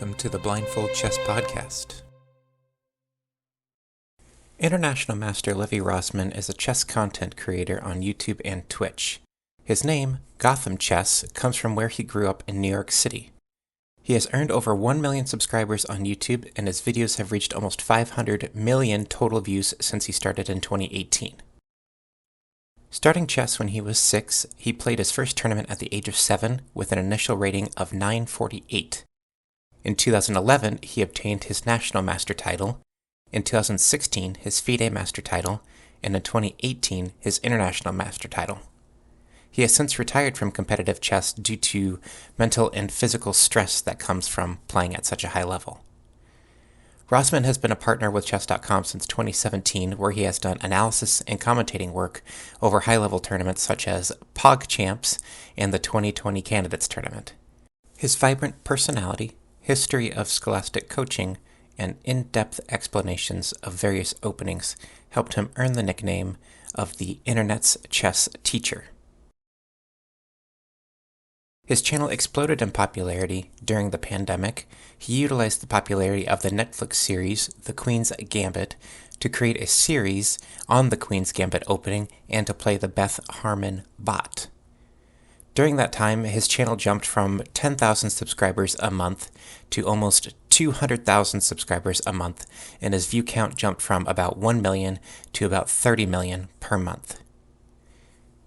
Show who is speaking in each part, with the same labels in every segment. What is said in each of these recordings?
Speaker 1: welcome to the Blindfold Chess Podcast. International Master Levy Rozman is a chess content creator on YouTube and Twitch. His name, GothamChess, comes from where he grew up in New York City. He has earned over 1 million subscribers on YouTube, and his videos have reached almost 500 million total views since he started in 2018. Starting chess when he was 6, he played his first tournament at the age of 7 with an initial rating of 948. In 2011, he obtained his National Master title, in 2016 his FIDE Master title, and in 2018 his International Master title. He has since retired from competitive chess due to mental and physical stress that comes from playing at such a high level. Rozman has been a partner with Chess.com since 2017, where he has done analysis and commentating work over high-level tournaments such as PogChamps and the 2020 Candidates Tournament. His vibrant personality, history of scholastic coaching, and in-depth explanations of various openings helped him earn the nickname of the Internet's chess teacher. His channel exploded in popularity during the pandemic. He utilized the popularity of the Netflix series The Queen's Gambit to create a series on the Queen's Gambit opening and to play the Beth Harmon bot. During that time, his channel jumped from 10,000 subscribers a month to almost 200,000 subscribers a month, and his view count jumped from about 1 million to about 30 million per month.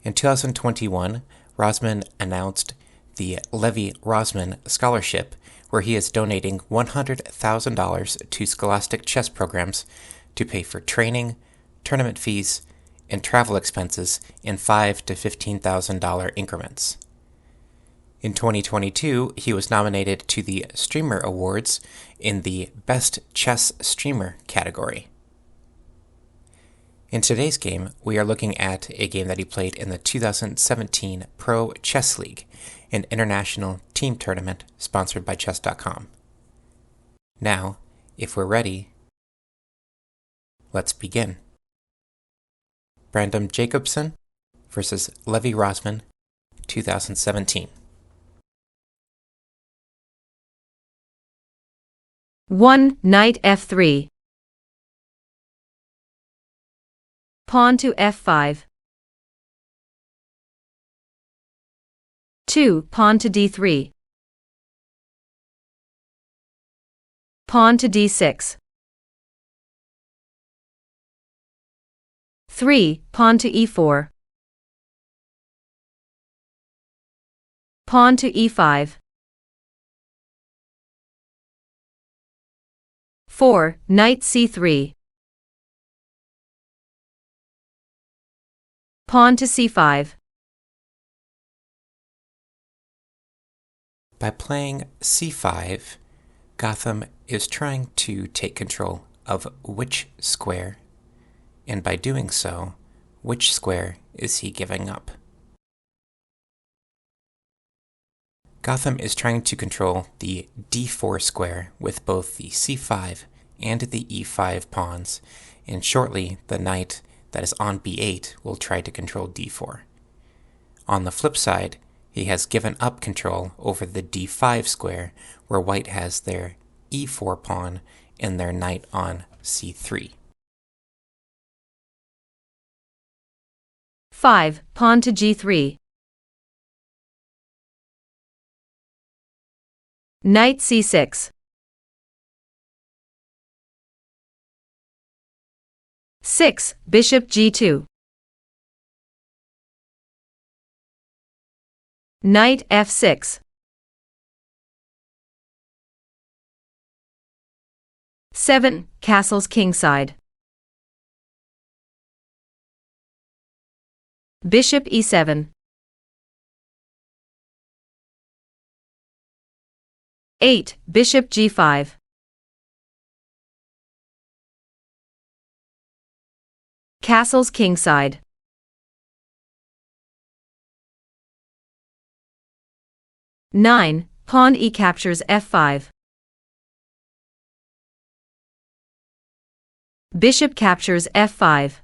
Speaker 1: In 2021, Rozman announced the Levy Rozman Scholarship, where he is donating $100,000 to scholastic chess programs to pay for training, tournament fees, and travel expenses in $5,000 to $15,000 increments. In 2022, he was nominated to the Streamer Awards in the Best Chess Streamer category. In today's game, we are looking at a game that he played in the 2017 Pro Chess League, an international team tournament sponsored by Chess.com. Now, if we're ready, let's begin. Brandon Jacobson versus Levy Rozman, 2017.
Speaker 2: 1. Knight f3. Pawn to f5. 2. Pawn to d3. Pawn to d6. 3. Pawn to e4. Pawn to e5. 4. Knight c3. Pawn to c5.
Speaker 1: By playing c5, Gotham is trying to take control of which square, and by doing so, which square is he giving up? Gotham is trying to control the d4 square with both the c5 and the e5 pawns, and shortly the knight that is on b8 will try to control d4. On the flip side, he has given up control over the d5 square, where white has their e4 pawn and their knight on c3.
Speaker 2: 5. Pawn to g3. Knight c6. 6. Bishop g2. Knight f6. 7. Castles kingside. Bishop e7. 8. Bishop g5. Castles kingside. 9. Pawn e captures f5. Bishop captures f5.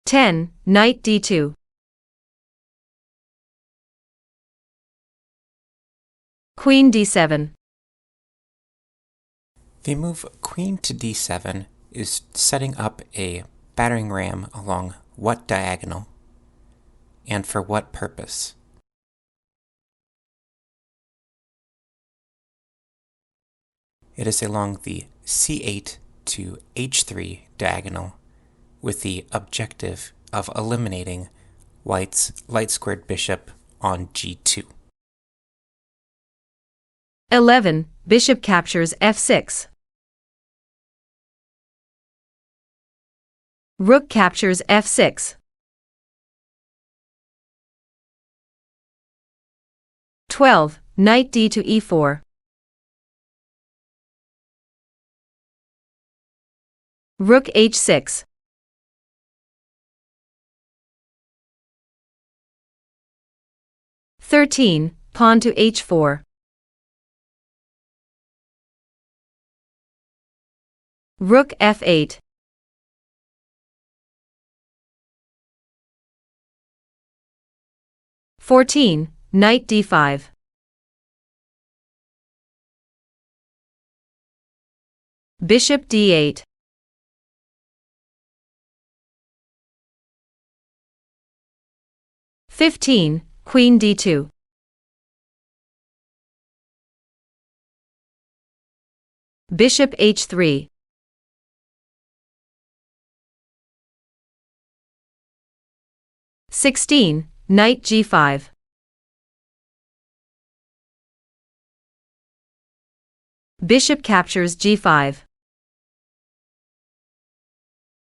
Speaker 2: 10. Knight d2. Queen d7.
Speaker 1: The move queen to d7 is setting up a battering ram along what diagonal, and for what purpose? It is along the c8 to h3 diagonal with the objective of eliminating white's light-squared bishop on g2.
Speaker 2: 11. Bishop captures f6. Rook captures f6. 12. Knight d to e4. Rook h6. 13. Pawn to h4. Rook f8. 14. Knight d5. Bishop d8. 15. Queen d2. Bishop h3. 16. Knight g5. Bishop captures g5.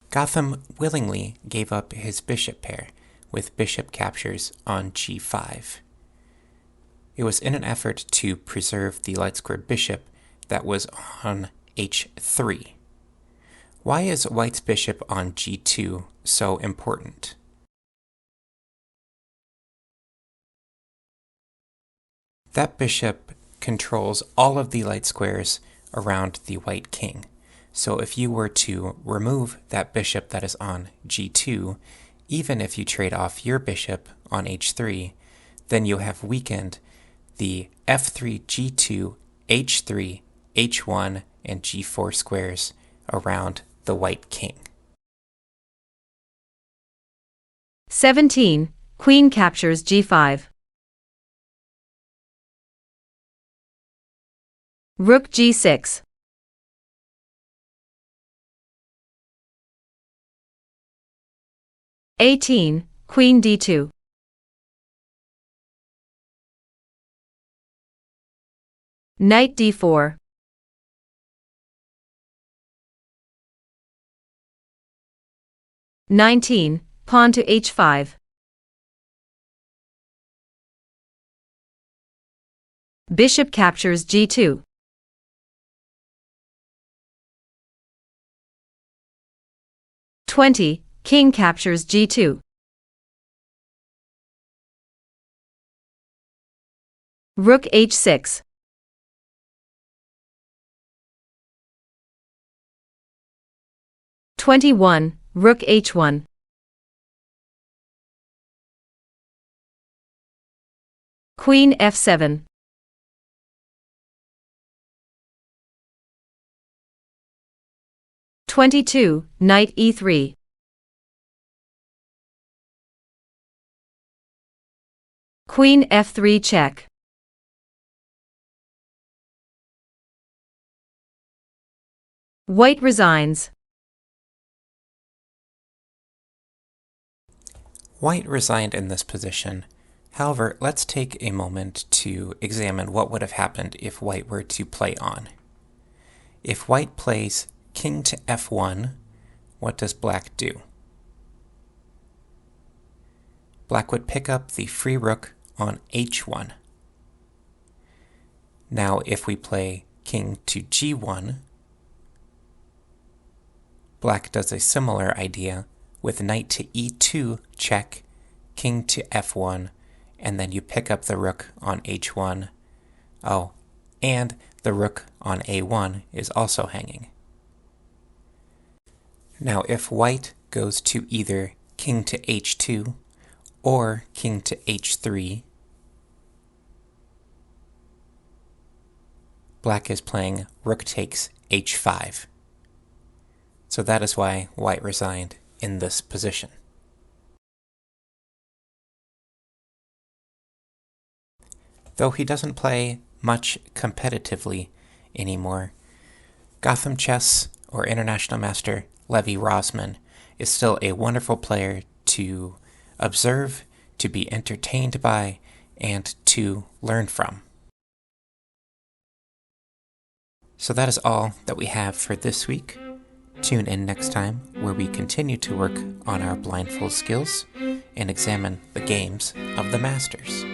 Speaker 1: Gotham willingly gave up his bishop pair with bishop captures on g5. It was in an effort to preserve the light-squared bishop that was on h3. Why is white's bishop on g2 so important? That bishop controls all of the light squares around the white king. So if you were to remove that bishop that is on g2, even if you trade off your bishop on h3, then you have weakened the f3, g2, h3, h1, and g4 squares around the white king.
Speaker 2: 17. Queen captures g5. Rook g6. 18. Queen d2. Knight d4. 19. Pawn to h5. Bishop captures g2. 20. King captures g2. Rook h6. 21. Rook h1. Queen f7. 22. Knight e3. Queen f3 check. White resigns.
Speaker 1: White resigned in this position. However, let's take a moment to examine what would have happened if white were to play on. If white plays king to f1, what does black do? Black would pick up the free rook on h1. Now if we play king to g1, black does a similar idea with knight to e2 check, king to f1, and then you pick up the rook on h1. Oh, and the rook on a1 is also hanging. Now if white goes to either king to h2 or king to h3, Black is playing rook takes h5. So that is why White resigned in this position. Though he doesn't play much competitively anymore, GothamChess or International Master Levy Rozman is still a wonderful player to observe, to be entertained by, and to learn from. So that is all that we have for this week. Tune in next time where we continue to work on our blindfold skills and examine the games of the masters.